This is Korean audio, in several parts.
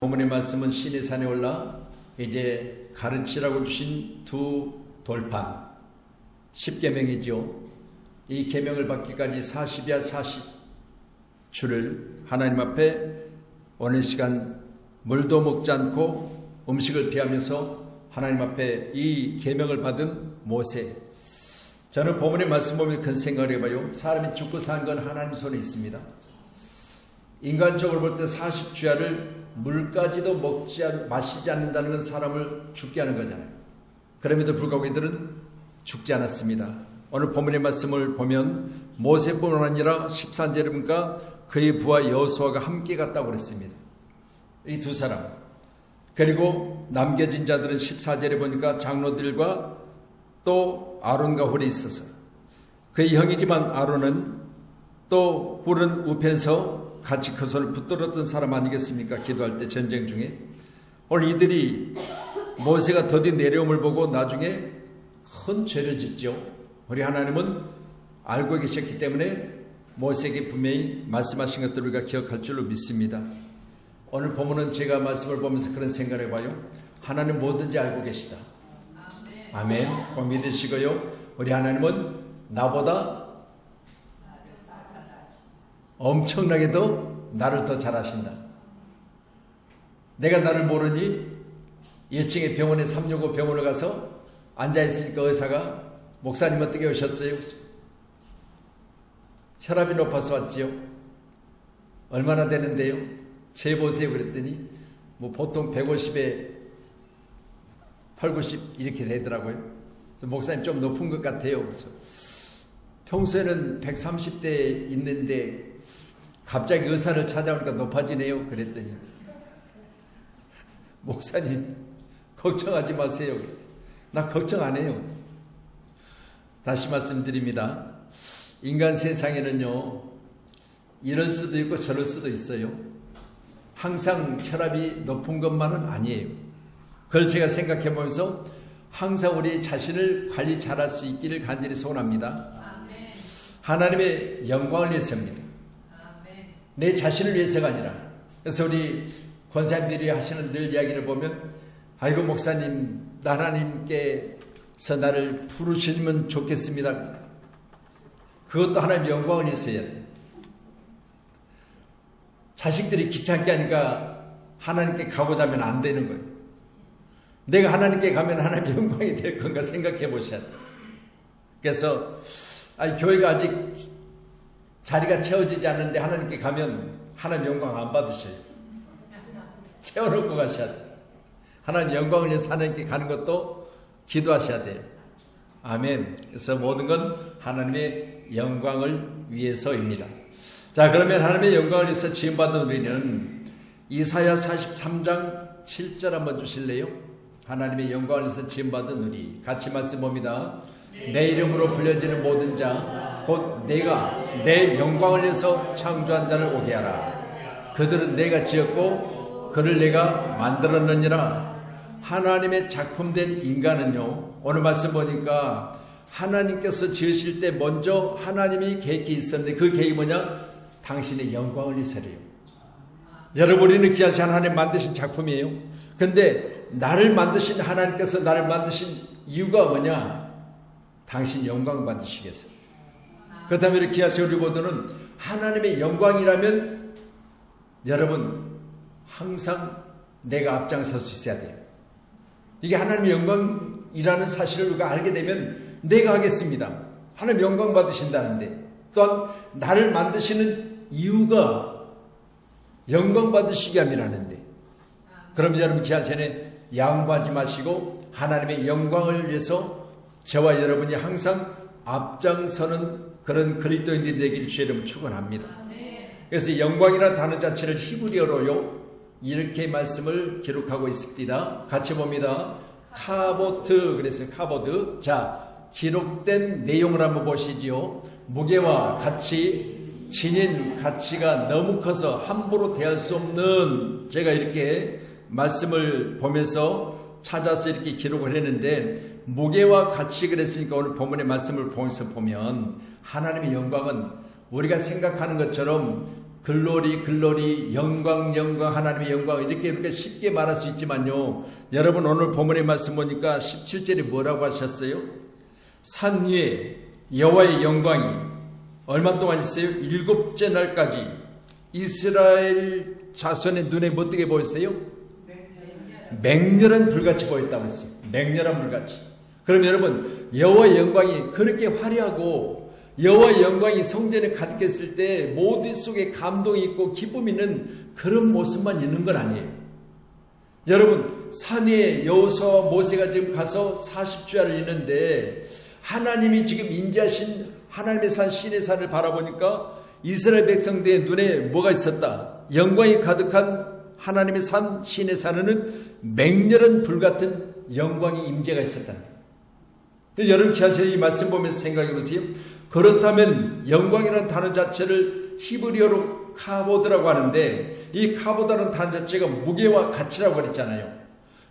본문의 말씀은 신의 산에 올라 이제 가르치라고 주신 두 돌판 10계명이죠. 이 계명을 받기까지 40야 40주를 하나님 앞에 오늘 시간 물도 먹지 않고 음식을 피하면서 하나님 앞에 이 계명을 받은 모세. 저는 본문의 말씀 보면 큰 생각을 해봐요. 사람이 죽고 사는 건 하나님 손에 있습니다. 인간적으로 볼 때 40주야를 물까지도 마시지 않는다는 건 사람을 죽게 하는 거잖아요. 그럼에도 불구하고 이들은 죽지 않았습니다. 오늘 본문의 말씀을 보면 모세뿐만 아니라 14절에 보니까 그의 부하 여호수아가 함께 갔다고 그랬습니다. 이 두 사람. 그리고 남겨진 자들은 14절에 보니까 장로들과 또 아론과 홀이 있어서 그의 형이지만 아론은 또 홀은 우편에서 같이 그 손을 붙들었던 사람 아니겠습니까? 기도할 때 전쟁 중에. 오늘 이들이 모세가 더디 내려옴을 보고 나중에 큰 죄를 짓죠. 우리 하나님은 알고 계셨기 때문에 모세에게 분명히 말씀하신 것들을 우리가 기억할 줄로 믿습니다. 오늘 본문은 제가 말씀을 보면서 그런 생각을 해봐요. 하나님 뭐든지 알고 계시다. 아멘. 꼭 믿으시고요. 우리 하나님은 나보다 엄청나게도 나를 더 잘 아신다. 내가 나를 모르니 1층의 병원에 365 병원을 가서 앉아있으니까 의사가 목사님 어떻게 오셨어요? 혈압이 높아서 왔지요. 얼마나 되는데요? 재보세요. 그랬더니 뭐 보통 150에 8, 90 이렇게 되더라고요. 그래서 목사님 좀 높은 것 같아요. 그래서 평소에는 130대 있는데 갑자기 의사를 찾아오니까 높아지네요. 그랬더니 목사님 걱정하지 마세요. 나 걱정 안 해요. 다시 말씀드립니다. 인간 세상에는요, 이럴 수도 있고 저럴 수도 있어요. 항상 혈압이 높은 것만은 아니에요. 그걸 제가 생각해 보면서 항상 우리 자신을 관리 잘할 수 있기를 간절히 소원합니다. 하나님의 영광을 위해서입니다. 내 자신을 위해서가 아니라. 그래서 우리 권사님들이 하시는 늘 이야기를 보면, 아이고 목사님, 하나님께서 나를 부르시면 좋겠습니다. 그것도 하나님의 영광을 위해서 해야 돼요. 자식들이 귀찮게 하니까 하나님께 가고자 하면 안 되는 거예요. 내가 하나님께 가면 하나님의 영광이 될 건가 생각해 보셔야 돼요. 그래서 교회가 아직 자리가 채워지지 않는데 하나님께 가면 하나님 영광 안 받으셔요. 채워놓고 가셔야 돼요. 하나님 영광을 위해서 하나님께 가는 것도 기도하셔야 돼요. 아멘. 그래서 모든 건 하나님의 영광을 위해서입니다. 자, 그러면 하나님의 영광을 위해서 지음받은 우리는 이사야 43장 7절 한번 주실래요? 하나님의 영광을 위해서 지음받은 우리. 같이 말씀 봅니다. 내 이름으로 불려지는 모든 자 곧 내가 내 영광을 위해서 창조한 자를 오게 하라. 그들은 내가 지었고 그를 내가 만들었느니라. 하나님의 작품된 인간은요, 오늘 말씀 보니까 하나님께서 지으실 때 먼저 하나님이 계획이 있었는데 그 계획이 뭐냐? 당신의 영광을 위해서래요. 여러분, 우리는 귀하신 하나님 만드신 작품이에요. 근데 나를 만드신 하나님께서 나를 만드신 이유가 뭐냐? 당신 영광 받으시기 위해서. 그렇다면 이렇게 귀하신 우리 모두는 하나님의 영광이라면 여러분 항상 내가 앞장설 수 있어야 돼요. 이게 하나님의 영광이라는 사실을 우리가 알게 되면 내가 하겠습니다. 하나님 영광 받으신다는데, 또한 나를 만드시는 이유가 영광 받으시기 함이라는데, 그럼 여러분 귀하신에 양보하지 마시고 하나님의 영광을 위해서 저와 여러분이 항상 앞장서는 그런 그리스도인들이 되기를 주의 이름으로 축원합니다. 그래서 영광이라는 단어 자체를 히브리어로요 이렇게 말씀을 기록하고 있습니다. 같이 봅니다. 카보트. 그래서 카보드. 자, 기록된 내용을 한번 보시지요. 무게와 가치, 지닌 가치가 너무 커서 함부로 대할 수 없는, 제가 이렇게 말씀을 보면서 찾아서 이렇게 기록을 했는데, 무게와 가치 그랬으니까 오늘 본문의 말씀을 보면서 보면 하나님의 영광은 우리가 생각하는 것처럼 글로리 글로리 영광 영광 하나님의 영광 이렇게 쉽게 말할 수 있지만요, 여러분 오늘 본문의 말씀 보니까 17절에 뭐라고 하셨어요? 산 위에 여호와의 영광이 얼마 동안 있어요? 7째 날까지 이스라엘 자손의 눈에 뭐 어떻게 보였어요? 맹렬한 불같이 보였다고 했어요. 맹렬한 불같이. 그럼 여러분, 여호와의 영광이 그렇게 화려하고 여호와의 영광이 성전에 가득했을 때 모두 속에 감동이 있고 기쁨이 있는 그런 모습만 있는 건 아니에요. 여러분, 산 위에 여호수아와 모세가 지금 가서 40주야를 있는데 하나님이 지금 인자하신 하나님의 산 신의 산을 바라보니까 이스라엘 백성들의 눈에 뭐가 있었다? 영광이 가득한 하나님의 산 신의 산에는 맹렬한 불같은 영광의 임재가 있었다. 여러분 자세히 이 말씀 보면서 생각해 보세요. 그렇다면 영광이라는 단어 자체를 히브리어로 카보드라고 하는데 이 카보드라는 단어 자체가 무게와 가치라고 그랬잖아요.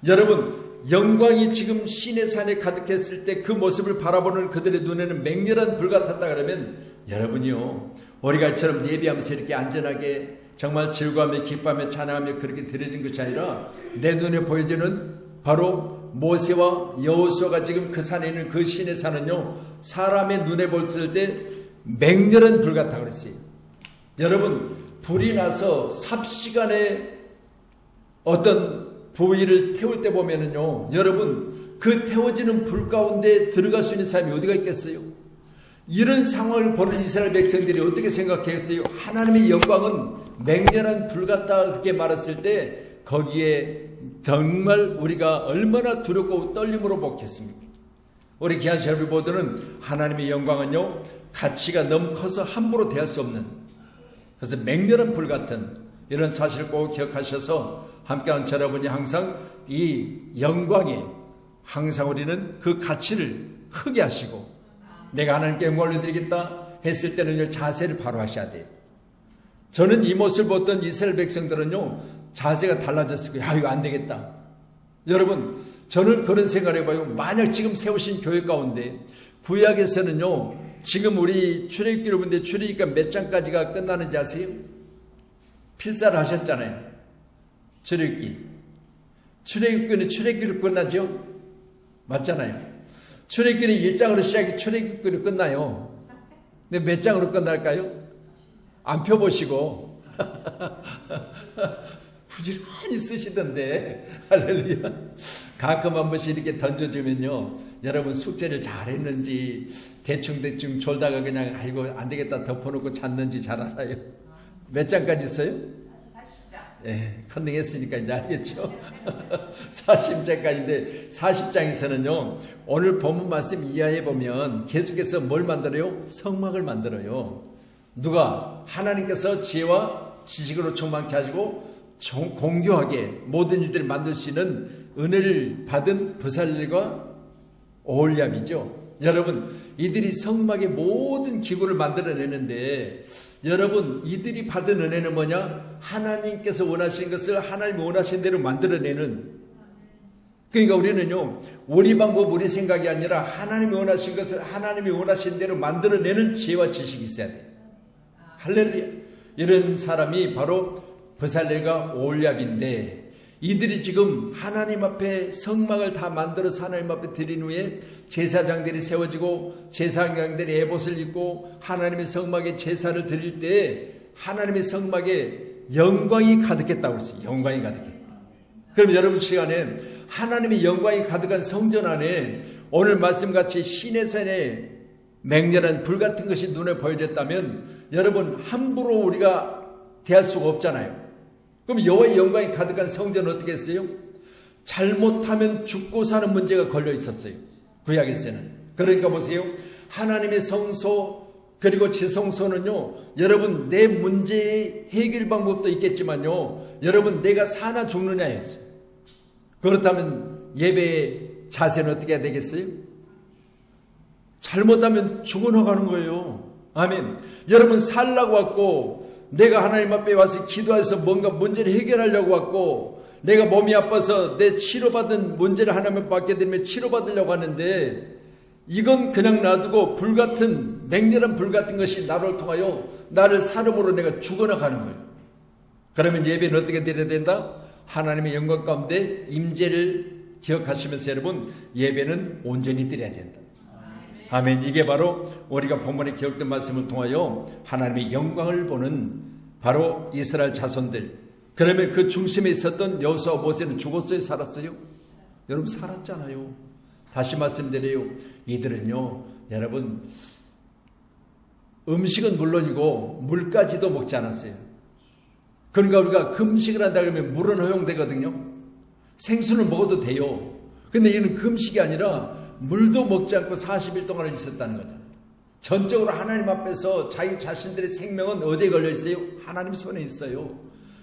여러분, 영광이 지금 신의 산에 가득했을 때 그 모습을 바라보는 그들의 눈에는 맹렬한 불 같았다 그러면 여러분이요, 우리가 이처럼 예배하면서 이렇게 안전하게 정말 즐거워하며 기뻐하며 찬양하며 그렇게 드려진 것이 아니라 내 눈에 보여지는 바로 모세와 여호수아가 지금 그 산에 있는 그 신의 산은요, 사람의 눈에 봤을 때 맹렬한 불 같다고 그랬어요. 여러분, 불이 나서 삽시간에 어떤 부위를 태울 때 보면은요, 여러분 그 태워지는 불 가운데 들어갈 수 있는 사람이 어디가 있겠어요? 이런 상황을 보는 이스라엘 백성들이 어떻게 생각했어요? 하나님의 영광은 맹렬한 불 같다 그렇게 말했을 때 거기에 정말 우리가 얼마나 두렵고 떨림으로 복했습니까? 우리 귀한 여러분 보더는 하나님의 영광은요, 가치가 너무 커서 함부로 대할 수 없는, 그래서 맹렬한 불 같은 이런 사실을 꼭 기억하셔서 함께하는 여러분이 항상 이 영광에 항상 우리는 그 가치를 크게 하시고 내가 하나님께 영광을 올려드리겠다 했을 때는 자세를 바로 하셔야 돼요. 저는 이 모습을 보던 이스라엘 백성들은요, 자세가 달라졌을 거예요. 아, 이거 안 되겠다. 여러분, 저는 그런 생각을 해봐요. 만약 지금 세우신 교회 가운데 구약에서는요, 지금 우리 출애굽기 여러분들 출애굽기가 몇 장까지가 끝나는지 아세요? 필사를 하셨잖아요. 출애굽기는 출애굽기로 끝나죠? 맞잖아요. 출애굽기는 1장으로 시작해 출애굽기로 끝나요. 근데 몇 장으로 끝날까요? 안 펴보시고 부지런히 쓰시던데, 할렐루야. 가끔 한 번씩 이렇게 던져주면요, 여러분 숙제를 잘했는지 대충 졸다가 그냥 아이고 안 되겠다 덮어놓고 잤는지 잘 알아요. 몇 장까지 있어요? 40장. 예, 컨닝했으니까 이제 알겠죠. 40장까지인데 40장에서는요, 오늘 본문 말씀 이하해 보면 계속해서 뭘 만들어요? 성막을 만들어요. 누가? 하나님께서 지혜와 지식으로 충만케 하시고 공교하게 모든 일들을 만들 수 있는 은혜를 받은 브살렐과 오홀리압이죠. 여러분, 이들이 성막의 모든 기구를 만들어내는데, 여러분 이들이 받은 은혜는 뭐냐? 하나님께서 원하신 것을 하나님이 원하신 대로 만들어내는. 그러니까 우리는요, 우리 방법 우리 생각이 아니라 하나님이 원하신 것을 하나님이 원하신 대로 만들어내는 지혜와 지식이 있어야 돼요. 할렐루야. 이런 사람이 바로 브살렐과 오홀리압인데, 이들이 지금 하나님 앞에 성막을 다 만들어서 하나님 앞에 드린 후에 제사장들이 세워지고 제사장들이 에봇을 입고 하나님의 성막에 제사를 드릴 때 하나님의 성막에 영광이 가득했다고 했어요. 영광이 가득했다. 그럼 여러분 시간에 하나님의 영광이 가득한 성전 안에 오늘 말씀같이 신의 산에 맹렬한 불 같은 것이 눈에 보여졌다면 여러분 함부로 우리가 대할 수가 없잖아요. 그럼 여호와의 영광이 가득한 성전은 어떻게 했어요? 잘못하면 죽고 사는 문제가 걸려 있었어요. 구약에서는. 그러니까 보세요. 하나님의 성소 그리고 지성소는요, 여러분 내 문제의 해결 방법도 있겠지만요, 여러분 내가 사나 죽느냐였어요. 그렇다면 예배의 자세는 어떻게 해야 되겠어요? 잘못하면 죽어나가는 거예요. 아멘. 여러분 살라고 왔고, 내가 하나님 앞에 와서 기도해서 뭔가 문제를 해결하려고 왔고, 내가 몸이 아파서 내 치료받은 문제를 하나님 앞에 받게 되면 치료받으려고 하는데, 이건 그냥 놔두고 불같은 맹렬한 불같은 것이 나를 통하여 나를 사름으로 내가 죽어나가는 거예요. 그러면 예배는 어떻게 드려야 된다? 하나님의 영광 가운데 임재를 기억하시면서 여러분 예배는 온전히 드려야 된다. 아멘. 이게 바로 우리가 본문에 기록된 말씀을 통하여 하나님의 영광을 보는 바로 이스라엘 자손들. 그러면 그 중심에 있었던 여호수아와 모세는 죽었어요? 살았어요? 여러분 살았잖아요. 다시 말씀드려요. 이들은요 여러분 음식은 물론이고 물까지도 먹지 않았어요. 그러니까 우리가 금식을 한다 그러면 물은 허용되거든요. 생수는 먹어도 돼요. 근데 이는 금식이 아니라 물도 먹지 않고 40일 동안을 있었다는 거다. 전적으로 하나님 앞에서 자기 자신들의 생명은 어디에 걸려 있어요? 하나님 손에 있어요.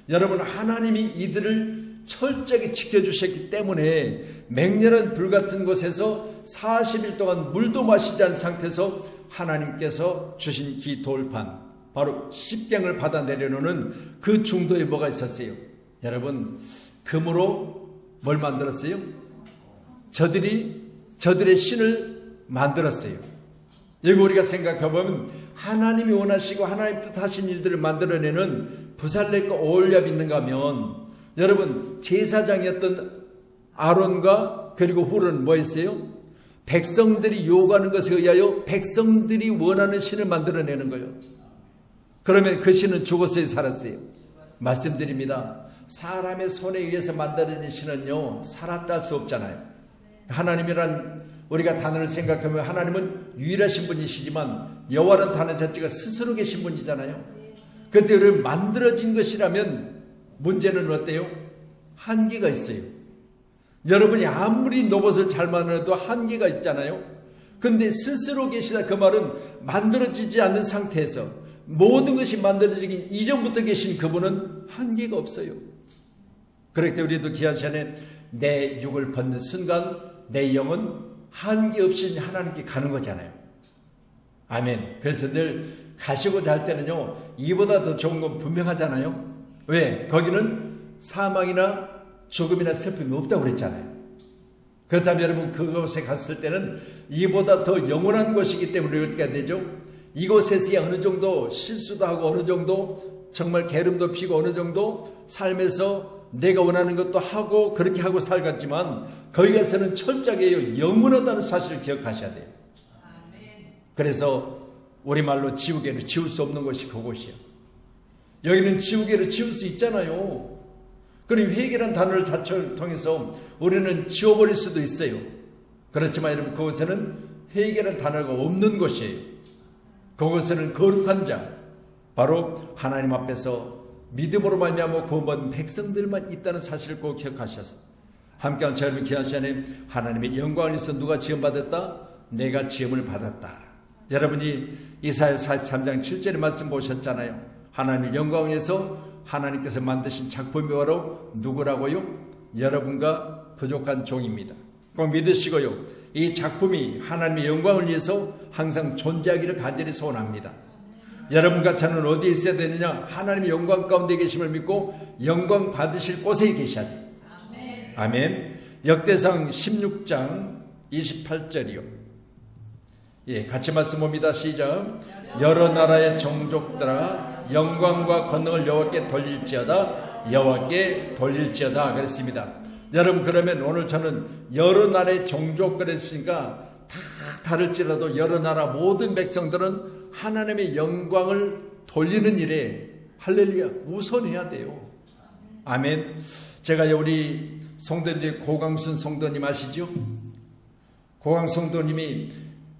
여러분 하나님이 이들을 철저하게 지켜주셨기 때문에 맹렬한 불같은 곳에서 40일 동안 물도 마시지 않은 상태에서 하나님께서 주신 기 돌판 바로 십경을 받아 내려놓는 그 중도에 뭐가 있었어요? 여러분 금으로 뭘 만들었어요? 저들의 신을 만들었어요. 여기 우리가 생각해보면 하나님이 원하시고 하나님 뜻하신 일들을 만들어내는 부살렉과 오홀리압이 있는가 하면 여러분 제사장이었던 아론과 그리고 훌은 뭐였어요? 백성들이 요구하는 것에 의하여 백성들이 원하는 신을 만들어내는 거예요. 그러면 그 신은 죽었어요? 살았어요? 말씀드립니다. 사람의 손에 의해서 만들어진 신은요 살았다 할 수 없잖아요. 하나님이란 우리가 단어를 생각하면 하나님은 유일하신 분이시지만 여호와라는 단어 자체가 스스로 계신 분이잖아요. 그들을 만들어진 것이라면 문제는 어때요? 한계가 있어요. 여러분이 아무리 로봇을 잘 만들어도 한계가 있잖아요. 근데 스스로 계시다 그 말은 만들어지지 않는 상태에서 모든 것이 만들어지기 이전부터 계신 그분은 한계가 없어요. 그렇기 때문에 우리도 귀한 시간에 내 육을 벗는 순간 내 영은 한계 없이 하나님께 가는 거잖아요. 아멘. 그래서 늘 가시고자 할 때는요 이보다 더 좋은 건 분명하잖아요. 왜? 거기는 사망이나 죽음이나 슬픔이 없다고 그랬잖아요. 그렇다면 여러분 그곳에 갔을 때는 이보다 더 영원한 것이기 때문에 어떻게 해야 되죠? 이곳에서 어느 정도 실수도 하고 어느 정도 정말 게으름도 피고 어느 정도 삶에서 내가 원하는 것도 하고 그렇게 하고 살겠지만 거기 가서는 철저하게 영원하다는 사실을 기억하셔야 돼요. 그래서 우리말로 지우개를 지울 수 없는 것이 그곳이에요. 여기는 지우개를 지울 수 있잖아요. 그리고 회개라는 단어를 자체를 통해서 우리는 지워버릴 수도 있어요. 그렇지만 여러분 그곳에는 회개라는 단어가 없는 곳이에요. 그곳에는 거룩한 자 바로 하나님 앞에서 믿음으로 말미암아 구원받은 백성들만 있다는 사실을 꼭 기억하셔서 함께한 저희를 귀한 시간에 하나님의 영광을 위해서 누가 지음받았다? 내가 지음을 받았다. 여러분이 이사야 43장 7절의 말씀 보셨잖아요. 하나님의 영광을 위해서 하나님께서 만드신 작품이 바로 누구라고요? 여러분과 부족한 종입니다. 꼭 믿으시고요. 이 작품이 하나님의 영광을 위해서 항상 존재하기를 간절히 소원합니다. 여러분과 저는 어디에 있어야 되느냐? 하나님의 영광 가운데 계심을 믿고 영광 받으실 곳에 계셔야 돼요. 아멘. 역대상 16장 28절이요. 예, 같이 말씀 봅니다. 시작. 여러 나라의 종족들아 영광과 권능을 여호와께 돌릴지어다. 여호와께 돌릴지어다. 그랬습니다. 여러분 그러면 오늘 저는 여러 나라의 종족 그랬으니까 다 다를지라도 여러 나라 모든 백성들은 하나님의 영광을 돌리는 일에 할렐루야 우선해야 돼요. 아멘. 제가 우리 성도님 고강순 성도님 아시죠? 고강 성도님이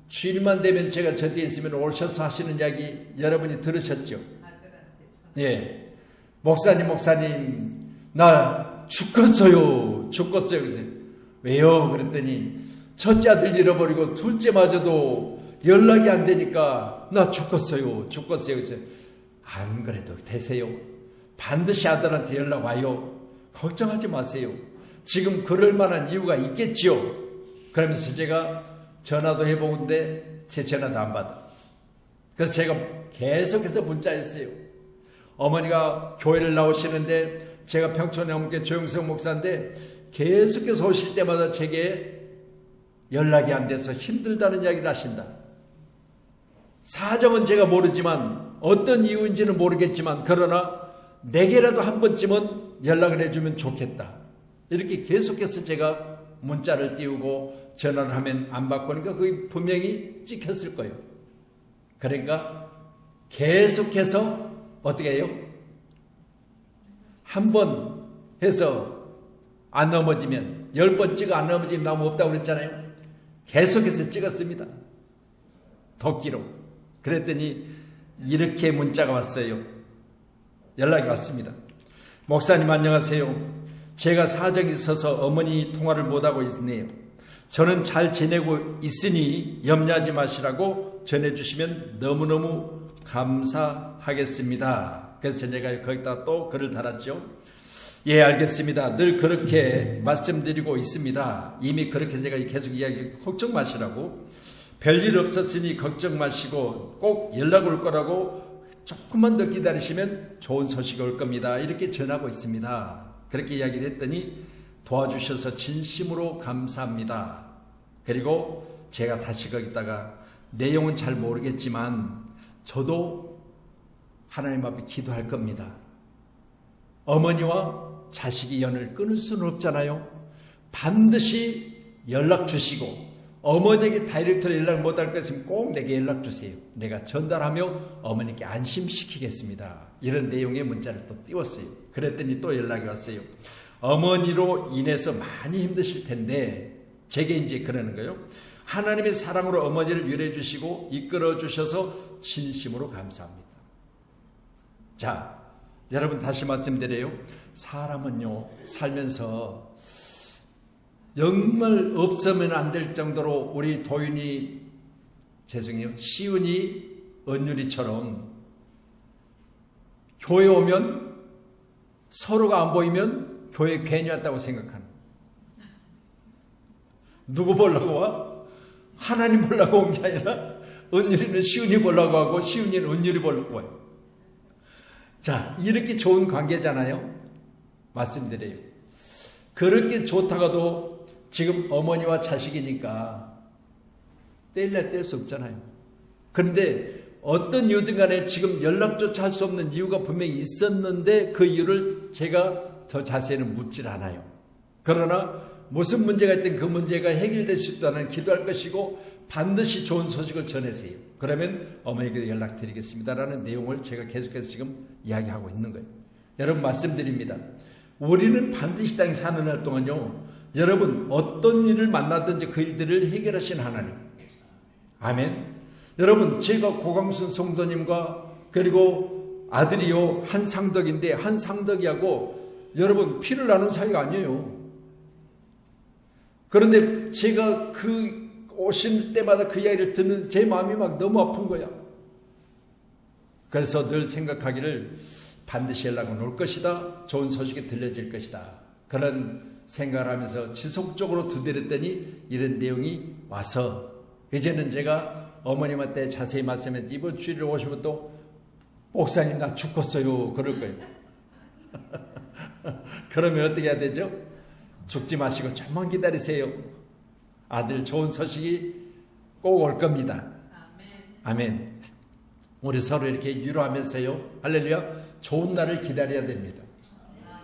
주일만 되면 제가 저 뒤에 있으면 오셔서 하시는 이야기 여러분이 들으셨죠? 예. 목사님 나 죽겠어요. 왜요? 그랬더니 첫째 아들 잃어버리고 둘째마저도 연락이 안 되니까 나 죽겠어요. 그래서 안 그래도 되세요. 반드시 아들한테 연락 와요. 걱정하지 마세요. 지금 그럴 만한 이유가 있겠지요. 그러면서 제가 전화도 해보는데 제 전화도 안 받아. 그래서 제가 계속해서 문자했어요. 어머니가 교회를 나오시는데 제가 평촌에 함께 조영석 목사인데 계속해서 오실 때마다 제게 연락이 안 돼서 힘들다는 이야기를 하신다. 사정은 제가 모르지만 어떤 이유인지는 모르겠지만 그러나 내게라도 한 번쯤은 연락을 해주면 좋겠다. 이렇게 계속해서 제가 문자를 띄우고 전화를 하면 안 받고니까 그게 분명히 찍혔을 거예요. 그러니까 계속해서 어떻게 해요? 한 번 해서 안 넘어지면 10번 찍어 안 넘어지면 나무 없다고 그랬잖아요. 계속해서 찍었습니다. 도끼로. 그랬더니 이렇게 문자가 왔어요. 연락이 왔습니다. 목사님 안녕하세요. 제가 사정이 있어서 어머니 통화를 못하고 있네요. 저는 잘 지내고 있으니 염려하지 마시라고 전해주시면 너무너무 감사하겠습니다. 그래서 제가 거기다 또 글을 달았죠. 예, 알겠습니다. 늘 그렇게 말씀드리고 있습니다. 이미 그렇게 제가 계속 이야기하고 걱정 마시라고. 별일 없었으니 걱정 마시고 꼭 연락 올 거라고 조금만 더 기다리시면 좋은 소식이 올 겁니다. 이렇게 전하고 있습니다. 그렇게 이야기를 했더니 도와주셔서 진심으로 감사합니다. 그리고 제가 다시 거기다가 내용은 잘 모르겠지만 저도 하나님 앞에 기도할 겁니다. 어머니와 자식이 연을 끊을 수는 없잖아요. 반드시 연락 주시고 어머니에게 다이렉트로 연락 못할 것 있으면 꼭 내게 연락 주세요. 내가 전달하며 어머니께 안심시키겠습니다. 이런 내용의 문자를 또 띄웠어요. 그랬더니 또 연락이 왔어요. 어머니로 인해서 많이 힘드실 텐데 제게 이제 그러는 거예요. 하나님의 사랑으로 어머니를 위로해 주시고 이끌어 주셔서 진심으로 감사합니다. 자, 여러분 다시 말씀드려요. 사람은요 살면서 정말 없으면 안 될 정도로 우리 도윤이 시은이 은율이처럼 교회 오면 서로가 안 보이면 교회 괜히 왔다고 생각하는. 누구 보려고 와? 하나님 보려고 온 게 아니라 은율이는 시은이 보려고 하고 시은이는 은율이 보려고 와요. 자, 이렇게 좋은 관계잖아요. 말씀드려요. 그렇게 좋다가도 지금 어머니와 자식이니까 뗄래 뗄 수 없잖아요. 그런데 어떤 이유든 간에 지금 연락조차 할 수 없는 이유가 분명히 있었는데 그 이유를 제가 더 자세히는 묻질 않아요. 그러나 무슨 문제가 있든 그 문제가 해결될 수 있다는 기도할 것이고 반드시 좋은 소식을 전해세요. 그러면 어머니께 연락드리겠습니다라는 내용을 제가 계속해서 지금 이야기하고 있는 거예요. 여러분 말씀드립니다. 우리는 반드시 땅에 사는 날 동안요. 여러분 어떤 일을 만나든지 그 일들을 해결하신 하나님. 아멘. 여러분 제가 고광순 성도님과 그리고 아들이요 한상덕인데 한상덕이하고 여러분 피를 나눈 사이가 아니에요. 그런데 제가 그 오실 때마다 그 이야기를 듣는 제 마음이 막 너무 아픈 거야. 그래서 늘 생각하기를 반드시 연락은 올 것이다. 좋은 소식이 들려질 것이다. 그런 생각을 하면서 지속적으로 두드렸더니 이런 내용이 와서 이제는 제가 어머님한테 자세히 말씀해서 이번 주일에 오시면 또 목사님 나 죽었어요. 그럴 거예요. 그러면 어떻게 해야 되죠? 죽지 마시고 좀만 기다리세요. 아들 좋은 소식이 꼭 올 겁니다. 아멘. 우리 서로 이렇게 위로하면서요. 할렐루야. 좋은 날을 기다려야 됩니다.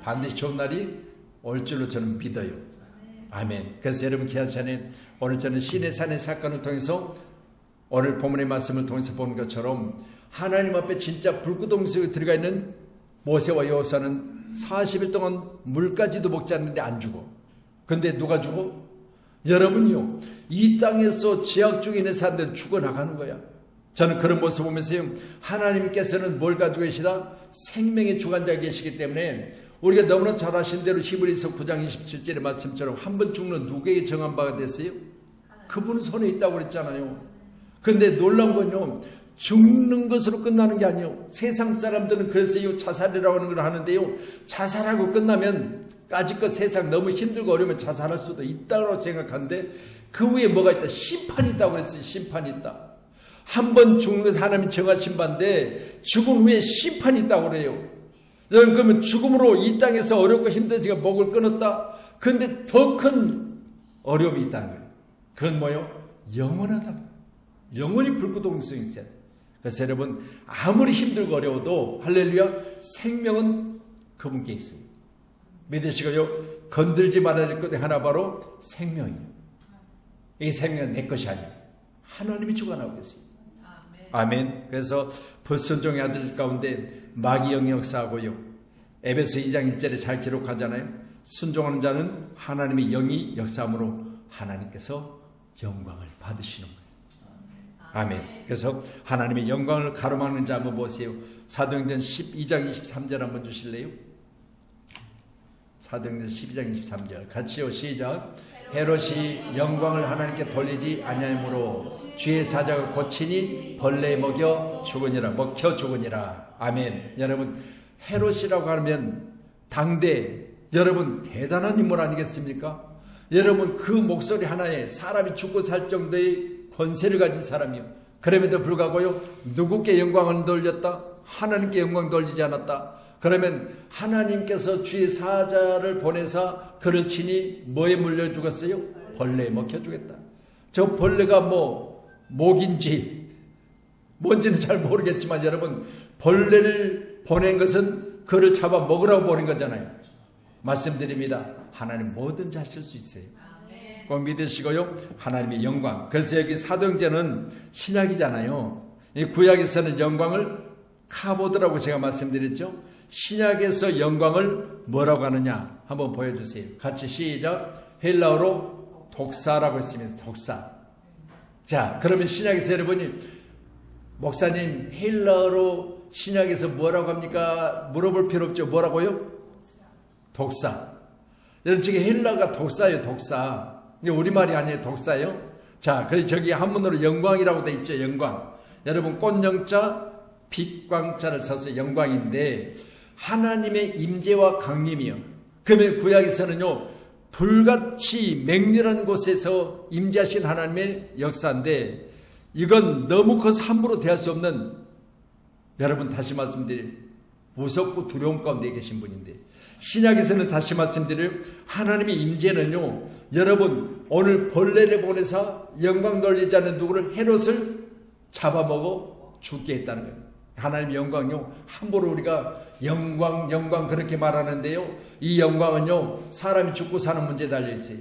반드시 좋은 날이 올 줄로 저는 믿어요. 아멘. 그래서 여러분 기한 전에 오늘 저는 시내산의 사건을 통해서 오늘 본문의 말씀을 통해서 본 것처럼 하나님 앞에 진짜 불구덩이 속에 들어가 있는 모세와 여호수아는 40일 동안 물까지도 먹지 않는데 안 죽어. 근데 누가 죽어? 여러분요. 이 땅에서 지학 중에 있는 사람들은 죽어나가는 거야. 저는 그런 모습을 보면서요. 하나님께서는 뭘 가지고 계시다? 생명의 주관자가 계시기 때문에 우리가 너무나 잘 아신 대로 히브리서 9장 27절의 말씀처럼 한 번 죽는 누구에게 정한 바가 됐어요? 그분은 손에 있다고 그랬잖아요. 근데 놀라운 건요. 죽는 것으로 끝나는 게 아니에요. 세상 사람들은 그래서 자살이라고 하는 걸 하는데요. 자살하고 끝나면 까짓것 세상 너무 힘들고 어려우면 자살할 수도 있다고 생각하는데 그 후에 뭐가 있다? 심판이 있다고 그랬어요. 심판이 있다. 한 번 죽는 것은 하나님이 정하신 바인데 죽은 후에 심판이 있다고 그래요. 여러분 그러면 죽음으로 이 땅에서 어렵고 힘들으니까 목을 끊었다. 그런데 더 큰 어려움이 있다는 거예요. 그건 뭐요? 영원하다. 영원히 불구동성이 있어야 돼. 그래서 여러분 아무리 힘들고 어려워도 할렐루야 생명은 그분께 있습니다. 믿으시고요. 건들지 말아야 될 것 하나 바로 생명이에요. 이 생명은 내 것이 아니에요. 하나님이 주관하고 계세요. 아멘. 그래서 불순종의 아들 가운데 마귀 역사하고요. 에베소 2장 1절에 잘 기록하잖아요. 순종하는 자는 하나님의 영이 역사함으로 하나님께서 영광을 받으시는 거예요. 아멘. 그래서 하나님의 영광을 가로막는 자 한번 보세요. 사도행전 12장 23절 한번 주실래요? 사도행전 12장 23절 같이요. 시작. 헤롯이 영광을 하나님께 돌리지 아니하므로 주의 사자가 고치니 벌레에 먹여 죽으니라. 먹혀 죽으니라. 아멘. 여러분 헤롯이라고 하면 당대 여러분 대단한 인물 아니겠습니까? 여러분 그 목소리 하나에 사람이 죽고 살 정도의 권세를 가진 사람이요. 그럼에도 불구하고요. 누구께 영광을 돌렸다? 하나님께 영광 돌리지 않았다. 그러면 하나님께서 주의 사자를 보내사 그를 치니 뭐에 물려 죽었어요? 벌레에 먹혀 죽였다. 저 벌레가 목인지 뭔지는 잘 모르겠지만 여러분 벌레를 보낸 것은 그를 잡아 먹으라고 보낸 거잖아요. 말씀드립니다. 하나님 뭐든지 하실 수 있어요. 꼭 믿으시고요. 하나님의 영광. 그래서 여기 사도행전은 신약이잖아요. 이 구약에서는 영광을 카보드라고 제가 말씀드렸죠. 신약에서 영광을 뭐라고 하느냐 한번 보여주세요. 같이 시작. 헬라어로 독사라고 했습니다. 독사. 자, 그러면 신약에서 여러분이 목사님 헬라어로 신약에서 뭐라고 합니까? 물어볼 필요 없죠. 뭐라고요? 독사. 여러분 저기 헬라가 독사예요. 독사. 이게 우리말이 아니에요. 독사예요. 자, 그래서 저기 한문으로 영광이라고 돼 있죠. 영광. 여러분 꽃영자 빛광자를 써서 영광인데 하나님의 임재와 강림이요. 그러면 구약에서는요 불같이 맹렬한 곳에서 임재하신 하나님의 역사인데 이건 너무 커서 함부로 대할 수 없는 여러분 다시 말씀드려요. 무섭고 두려움 가운데 계신 분인데 신약에서는 다시 말씀드려요. 하나님의 임재는요 여러분 오늘 벌레를 보내서 영광 돌리지 않는 누구를 헤롯을 잡아먹어 죽게 했다는 거예요. 하나님의 영광요 함부로 우리가 영광 그렇게 말하는데요 이 영광은요 사람이 죽고 사는 문제에 달려있어요.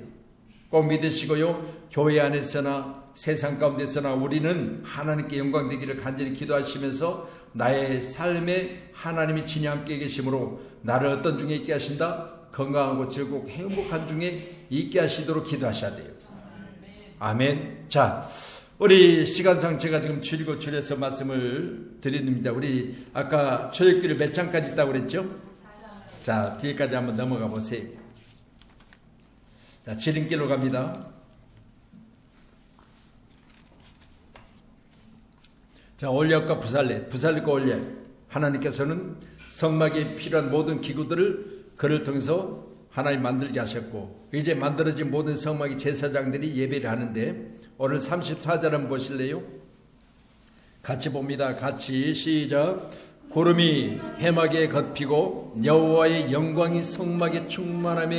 꼭 믿으시고요 교회 안에서나 세상 가운데서나 우리는 하나님께 영광 되기를 간절히 기도하시면서 나의 삶에 하나님이 친히 함께 계심으로 나를 어떤 중에 있게 하신다? 건강하고 즐겁고 행복한 중에 있게 하시도록 기도하셔야 돼요. 아멘. 자, 우리 시간상 제가 지금 줄여서 말씀을 드립니다. 우리 아까 초역기를 몇 장까지 있다고 그랬죠? 자, 뒤에까지 한번 넘어가 보세요. 자, 지름길로 갑니다. 자, 올력과 부살력과 올력. 하나님께서는 성막에 필요한 모든 기구들을 그를 통해서 하나님 만들게 하셨고 이제 만들어진 모든 성막의 제사장들이 예배를 하는데 오늘 34절 한번 보실래요? 같이 봅니다. 같이 시작. 구름이 해막에 걷히고 여호와의 영광이 성막에 충만하며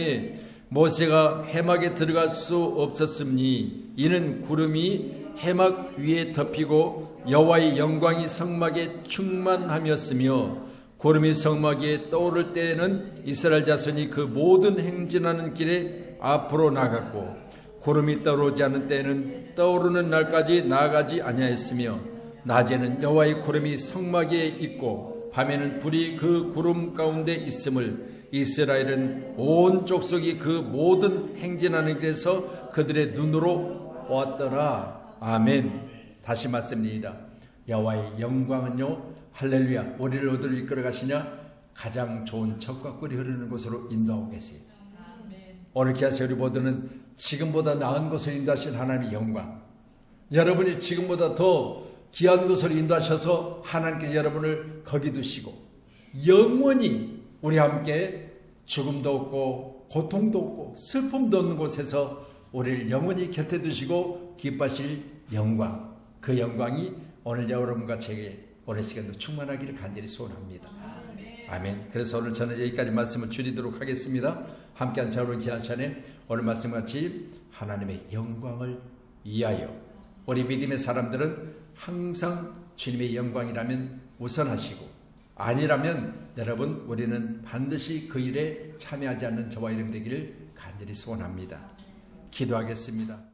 모세가 해막에 들어갈 수 없었음니 이는 구름이 해막 위에 덮이고 여호와의 영광이 성막에 충만함이었으며 구름이 성막 위에 떠오를 때에는 이스라엘 자손이 그 모든 행진하는 길에 앞으로 나갔고 구름이 떠오르지 않는 때에는 떠오르는 날까지 나아가지 아니하였으며 낮에는 여호와의 구름이 성막 위에 있고 밤에는 불이 그 구름 가운데 있음을 이스라엘은 온 족속이 그 모든 행진하는 길에서 그들의 눈으로 보았더라. 아멘. 다시 말씀드립니다. 여호와의 영광은요 할렐루야 우리를 어디로 이끌어 가시냐 가장 좋은 젖과 꿀이 흐르는 곳으로 인도하고 계세요. 오늘 기아서 우리 모두는 지금보다 나은 곳을 인도하신 하나님의 영광 여러분이 지금보다 더 귀한 곳으로 인도하셔서 하나님께서 여러분을 거기 두시고 영원히 우리와 함께 죽음도 없고 고통도 없고 슬픔도 없는 곳에서 우리를 영원히 곁에 두시고 기뻐하실 영광 그 영광이 오늘 여러분과 제게 오랜 시간도 충만하기를 간절히 소원합니다. 아멘. 그래서 오늘 저는 여기까지 말씀을 줄이도록 하겠습니다. 함께한 자 여러분 귀한 시간에 오늘 말씀같이 하나님의 영광을 위하여 우리 믿음의 사람들은 항상 주님의 영광이라면 우선하시고, 아니라면 여러분 우리는 반드시 그 일에 참여하지 않는 저와 여러분 되기를 간절히 소원합니다. 기도하겠습니다.